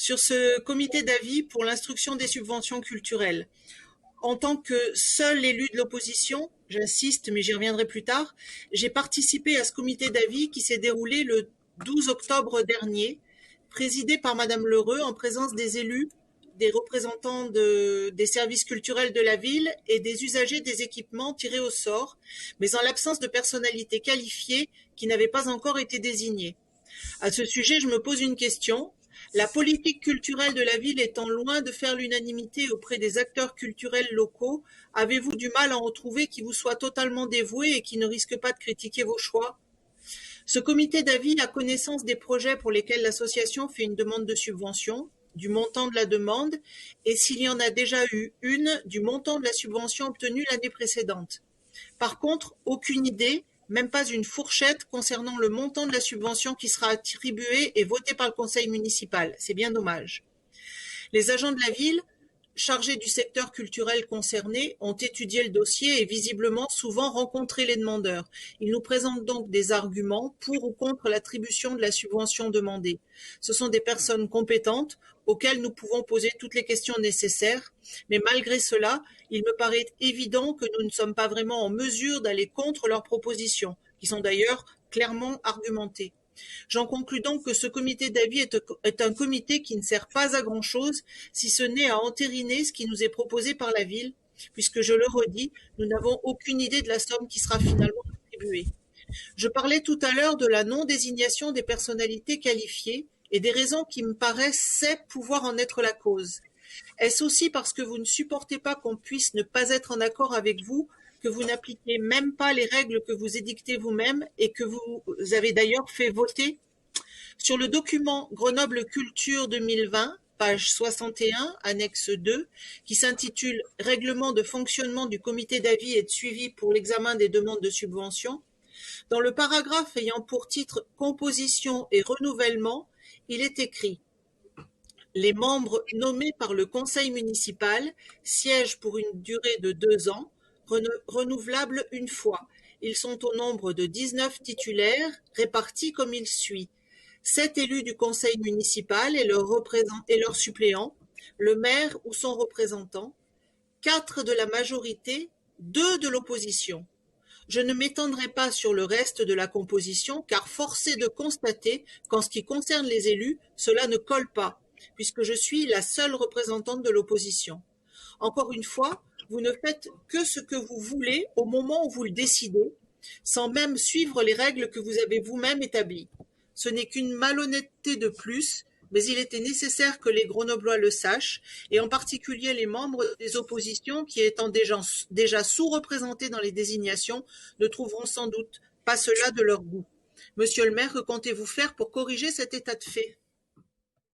sur ce comité d'avis pour l'instruction des subventions culturelles. En tant que seul élu de l'opposition, j'insiste, mais j'y reviendrai plus tard, j'ai participé à ce comité d'avis qui s'est déroulé le 12 octobre dernier, présidé par Madame Lheureux en présence des élus, des représentants des services culturels de la ville et des usagers des équipements tirés au sort, mais en l'absence de personnalités qualifiées qui n'avaient pas encore été désignées. À ce sujet, je me pose une question. La politique culturelle de la ville étant loin de faire l'unanimité auprès des acteurs culturels locaux, avez-vous du mal à en trouver qui vous soient totalement dévoués et qui ne risquent pas de critiquer vos choix? Ce comité d'avis a connaissance des projets pour lesquels l'association fait une demande de subvention, du montant de la demande, et s'il y en a déjà eu une, du montant de la subvention obtenue l'année précédente. Par contre, aucune idée, même pas une fourchette concernant le montant de la subvention qui sera attribuée et votée par le conseil municipal. C'est bien dommage. Les agents de la ville, chargés du secteur culturel concerné, ont étudié le dossier et visiblement souvent rencontré les demandeurs. Ils nous présentent donc des arguments pour ou contre l'attribution de la subvention demandée. Ce sont des personnes compétentes auxquelles nous pouvons poser toutes les questions nécessaires, mais malgré cela, il me paraît évident que nous ne sommes pas vraiment en mesure d'aller contre leurs propositions, qui sont d'ailleurs clairement argumentées. J'en conclus donc que ce comité d'avis est un comité qui ne sert pas à grand-chose, si ce n'est à entériner ce qui nous est proposé par la ville, puisque, je le redis, nous n'avons aucune idée de la somme qui sera finalement attribuée. Je parlais tout à l'heure de la non-désignation des personnalités qualifiées et des raisons qui me paraissaient pouvoir en être la cause. Est-ce aussi parce que vous ne supportez pas qu'on puisse ne pas être en accord avec vous, que vous n'appliquez même pas les règles que vous édictez vous-même et que vous avez d'ailleurs fait voter? Sur le document Grenoble Culture 2020, page 61, annexe 2, qui s'intitule « Règlement de fonctionnement du comité d'avis et de suivi pour l'examen des demandes de subvention », dans le paragraphe ayant pour titre « Composition et renouvellement », il est écrit: les membres nommés par le conseil municipal siègent pour une durée de 2 ans, renouvelable une fois. Ils sont au nombre de 19 titulaires, répartis comme il suit: 7 élus du conseil municipal et leurs suppléants, le maire ou son représentant, 4 de la majorité, 2 de l'opposition. Je ne m'étendrai pas sur le reste de la composition, car force est de constater qu'en ce qui concerne les élus, cela ne colle pas, puisque je suis la seule représentante de l'opposition. Encore une fois, vous ne faites que ce que vous voulez au moment où vous le décidez, sans même suivre les règles que vous avez vous-même établies. Ce n'est qu'une malhonnêteté de plus, mais il était nécessaire que les Grenoblois le sachent, et en particulier les membres des oppositions qui, étant déjà sous-représentés dans les désignations, ne trouveront sans doute pas cela de leur goût. Monsieur le maire, que comptez-vous faire pour corriger cet état de fait?